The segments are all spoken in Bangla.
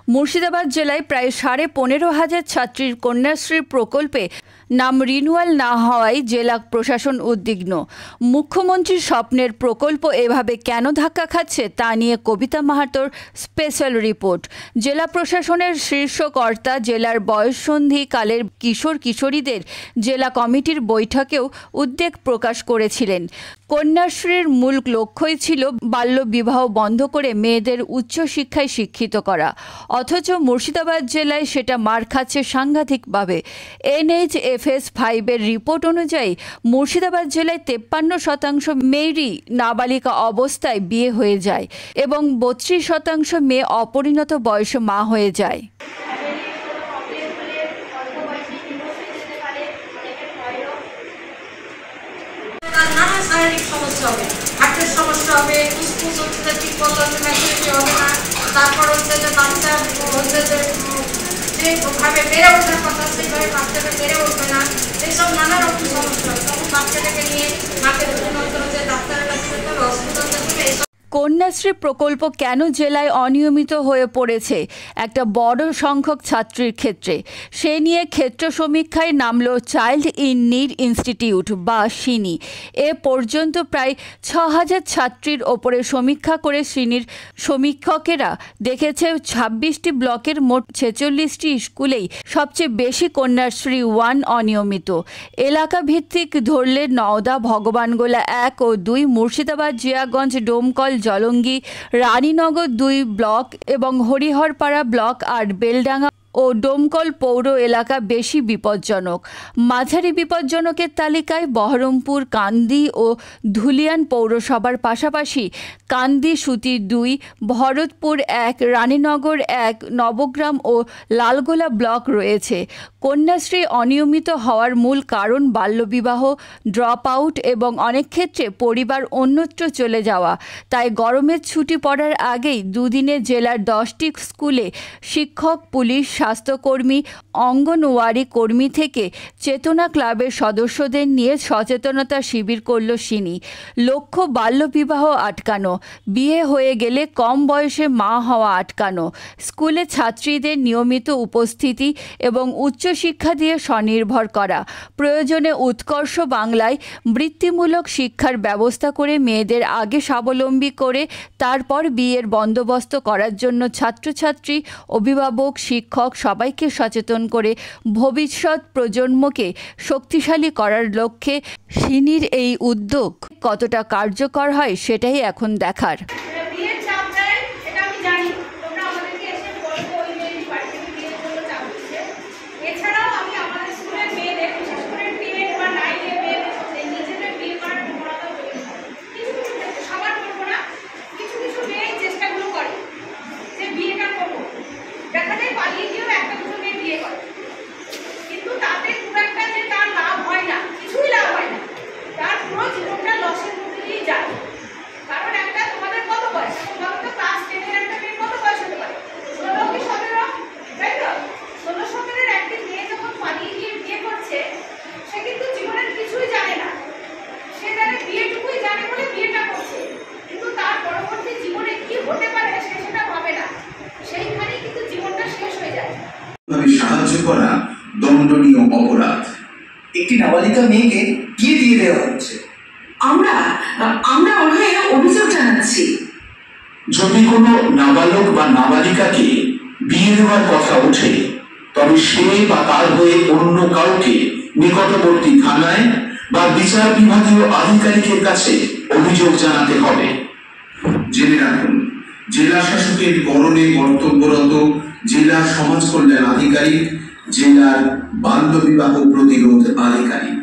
মুর্শিদাবাদ জেলায় প্রায় 15,500 ছাত্রীর কন্যাশ্রী প্রকল্পে নাম রিনিউয়াল না হওয়ায় জেলা প্রশাসন উদ্বিগ্ন। মুখ্যমন্ত্রীর স্বপ্নের প্রকল্প এভাবে কেন ধাক্কা খাচ্ছে তা নিয়ে কবিতা মাহাতোর স্পেশাল রিপোর্ট। জেলা প্রশাসনের শীর্ষ কর্তা জেলার বয়ঃসন্ধিকালের কিশোর কিশোরীদের জেলা কমিটির বৈঠকেও উদ্বেগ প্রকাশ করেছিলেন। কন্যাশ্রীর মূল লক্ষ্যই ছিল বাল্যবিবাহ বন্ধ করে মেয়েদের উচ্চশিক্ষায় শিক্ষিত করা, অথচ মুর্শিদাবাদ জেলায় সেটা মার খাচ্ছে সাংঘাতিকভাবে। NHFS 5-এর রিপোর্ট অনুযায়ী মুর্শিদাবাদ জেলায় 53% মেয়েরই নাবালিকা অবস্থায় বিয়ে হয়ে যায় এবং 32% মেয়ে অপরিণত বয়সে মা হয়ে যায়। শারীরিক সমস্যা হবে, হার্টের সমস্যা হবে, ফুসফুস হচ্ছে ঠিক মতো ম্যাচুরিটি হবে না, তারপর হচ্ছে যে বাচ্চা হচ্ছে যেভাবে বেড়ে ওঠার কথা সেইভাবে বাচ্চাটা বেড়ে উঠবে না, এইসব নানা রকম সমস্যা হবে। তখন বাচ্চাটাকে নিয়ে মাকে ধরে নজর হচ্ছে ডাক্তারের কাছে যেতে হবে, হসপিটাল যেতে হবে। কন্যাশ্রী প্রকল্প কেন জেলায় অনিয়মিত হয়ে পড়েছে একটা বড় সংখ্যক ছাত্রীর ক্ষেত্রে, সে নিয়ে ক্ষেত্র সমীক্ষায় নামল চাইল্ড ইন নিড ইনস্টিটিউট বা সিনি। এ পর্যন্ত প্রায় 6,000 ছাত্রীর ওপরে সমীক্ষা করে সিনির সমীক্ষকেরা দেখেছে 26টি ব্লকের মোট 46টি স্কুলেই সবচেয়ে বেশি কন্যাশ্রী 1 অনিয়মিত। এলাকা ভিত্তিক ধরলে নওদা, ভগবানগোলা 1 ও 2, মুর্শিদাবাদ, জিয়াগঞ্জ, ডোমকল, জলঙ্গি, রানীনগর 2 ব্লক এবং হরিহরপাড়া ব্লক আর বেলডাঙ্গা ও ডোমকল পৌর এলাকা বেশি বিপজ্জনক। মাঝারি বিপজ্জনকের তালিকায় বহরমপুর, কান্দি ও ধুলিয়ান পৌরসভার পাশাপাশি কান্দি, সুতি 2, ভরতপুর 1, রানীনগর 1, নবগ্রাম ও লালগোলা ব্লক রয়েছে। কন্যাশ্রী অনিয়মিত হওয়ার মূল কারণ বাল্যবিবাহ, ড্রপ আউট এবং অনেক ক্ষেত্রে পরিবার অন্যত্র চলে যাওয়া। তাই গরমের ছুটি পড়ার আগেই দুদিনে জেলার 10টি স্কুলে শিক্ষক, পুলিশ, স্বাস্থ্যকর্মী, অঙ্গনওয়াড়ি কর্মী থেকে চেতনা ক্লাবের সদস্যদের নিয়ে সচেতনতা শিবির করল সিনি। লক্ষ্য বাল্যবিবাহ আটকানো, বিয়ে হয়ে গেলে কম বয়সে মা হওয়া আটকানো, স্কুলে ছাত্রীদের নিয়মিত উপস্থিতি এবং উচ্চশিক্ষা দিয়ে স্বনির্ভর করা, প্রয়োজনে উৎকর্ষ বাংলায় বৃত্তিমূলক শিক্ষার ব্যবস্থা করে মেয়েদের আগে স্বাবলম্বী করে তারপর বিয়ের বন্দোবস্ত করার জন্য ছাত্রছাত্রী, অভিভাবক, শিক্ষক সবাইকে সচেতন করে ভবিষ্যৎ প্রজন্মকে শক্তিশালী করার লক্ষ্যে সিনির এই উদ্যোগ কতটা কার্যকর হয় সেটাই এখন দেখার। সাহায্য করা দণ্ডনীয় অপরাধ। একটি নাবালিকা মেয়েকে কি দিয়ে দেওয়া হচ্ছে? আমরা অভিযোগ জানাচ্ছি। যদি কোনো নাবালক বা নাবালিকাকে বিয়ে দেওয়ার কথা ওঠে তবে সে বা তার হয়ে অন্য কাউকে নিকটবর্তী থানায় বা বিচার বিভাগীয় আধিকারিকের কাছে অভিযোগ জানাতে হবে। জেনে রাখুন, জেলা শাসকের করণে কর্তব্যরত জেলা সমাজ কল্যাণ আধিকারিক, জেলার বাল্যবিবাহ প্রতিরোধ আধিকারিক।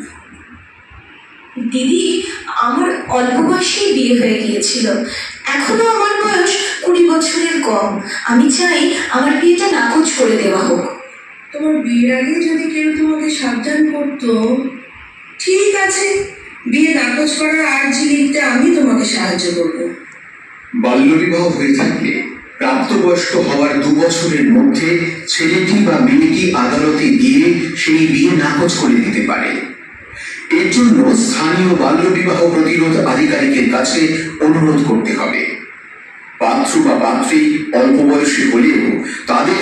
দিদি, আমার অল্প বয়সেই বিয়ে হয়ে গিয়েছিল। এখনো আমার বয়স 20 বছরের কম। আমি চাই আমার বিয়েটা নাকচ করে দেওয়া হোক। তোমার বিয়ের আগে যদি কেউ তোমাকে সাবধান করতো, ঠিক আছে, বিয়ে নাকচ করার আর্জি লিখতে আমি তোমাকে সাহায্য করব। বাল্যবিবাহ হয়ে থাকলে প্রাপ্তবয়স্ক হওয়ার 2 বছরের মধ্যে ছেলেটি বা মেয়েটি আদালতে গিয়ে সেই বিয়ে নাকচ করে দিতে পারে। এর জন্য স্থানীয় বাল্যবিবাহ প্রতিরোধ আধিকারিকের কাছে অনুরোধ করতে হবে। পাত্র বা পাত্রী অল্প বয়সী হলেও তাদের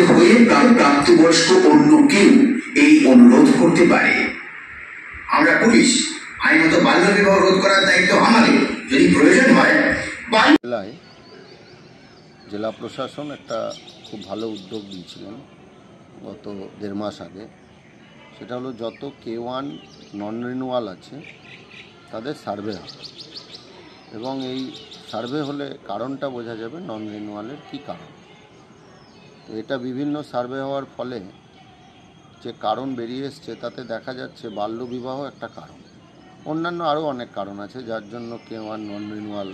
প্রাপ্তবয়স্ক অন্য কেউ এই অনুরোধ করতে পারে। আমরা পুলিশ, আইনত বাল্য বিবাহ রোধ করার দায়িত্ব আমাদের। যদি প্রয়োজন হয় জেলায় জেলা প্রশাসন একটা খুব ভালো উদ্যোগ নিয়েছিলেন গত 1.5 মাস আগে। সেটা হলো যত K1 নন রিনিউয়াল আছে তাদের সার্ভে হবে, এবং এই সার্ভে হলে কারণটা বোঝা যাবে নন রিনিউয়ালের কী কারণ। তো এটা বিভিন্ন সার্ভে হওয়ার ফলে যে কারণ বেরিয়ে এসছে তাতে দেখা যাচ্ছে বাল্যবিবাহ একটা কারণ, অন্যান্য আরও অনেক কারণ আছে যার জন্য K1 নন রিনিউয়াল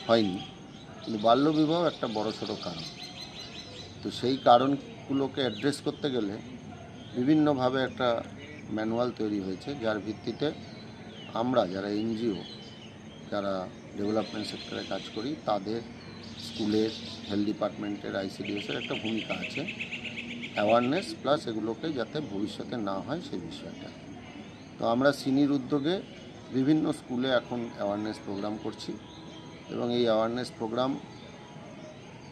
হয়নি, কিন্তু বাল্যবিবাহ একটা বড়সড় কারণ। তো সেই কারণগুলোকে অ্যাড্রেস করতে গেলে বিভিন্নভাবে একটা ম্যানুয়াল তৈরি হয়েছে, যার ভিত্তিতে আমরা যারা NGO, যারা ডেভেলপমেন্ট সেক্টরে কাজ করি, তাদের স্কুলের, হেলথ ডিপার্টমেন্টের, ICDSের একটা ভূমিকা আছে অ্যাওয়ারনেস প্লাস এগুলোকে যাতে ভবিষ্যতে না হয় সেই বিষয়টা। তো আমরা সিনির উদ্যোগে বিভিন্ন স্কুলে এখন অ্যাওয়ারনেস প্রোগ্রাম করছি, এবং এই অ্যাওয়ারনেস প্রোগ্রাম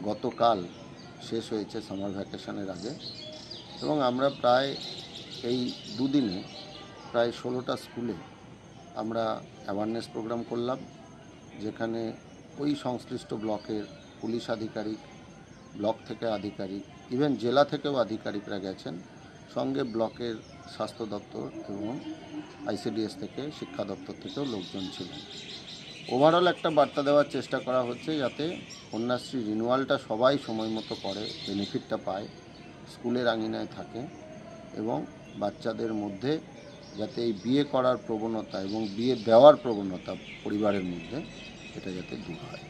গতকাল শেষ হয়েছে সামার ভ্যাকেশনের আগে, এবং আমরা প্রায় এই 2 দিনে প্রায় 16টা স্কুলে আমরা অ্যাওয়ারনেস প্রোগ্রাম করলাম, যেখানে ওই সংশ্লিষ্ট ব্লকের পুলিশ আধিকারিক, ব্লক থেকে আধিকারিক, ইভেন জেলা থেকেও আধিকারিকরা গেছেন, সঙ্গে ব্লকের স্বাস্থ্য দপ্তর এবং ICDS থেকে, শিক্ষা দপ্তর থেকেও লোকজন ছিলেন। ওভারঅল একটা বার্তা দেওয়ার চেষ্টা করা হচ্ছে যাতে কন্যাশ্রী রিনিউয়ালটা সবাই সময় মতো করে, বেনিফিটটা পায়, স্কুলের আঙিনায় থাকে, এবং বাচ্চাদের মধ্যে যাতে এই বিয়ে করার প্রবণতা এবং বিয়ে দেওয়ার প্রবণতা পরিবারের মধ্যে এটা যাতে দূর হয়।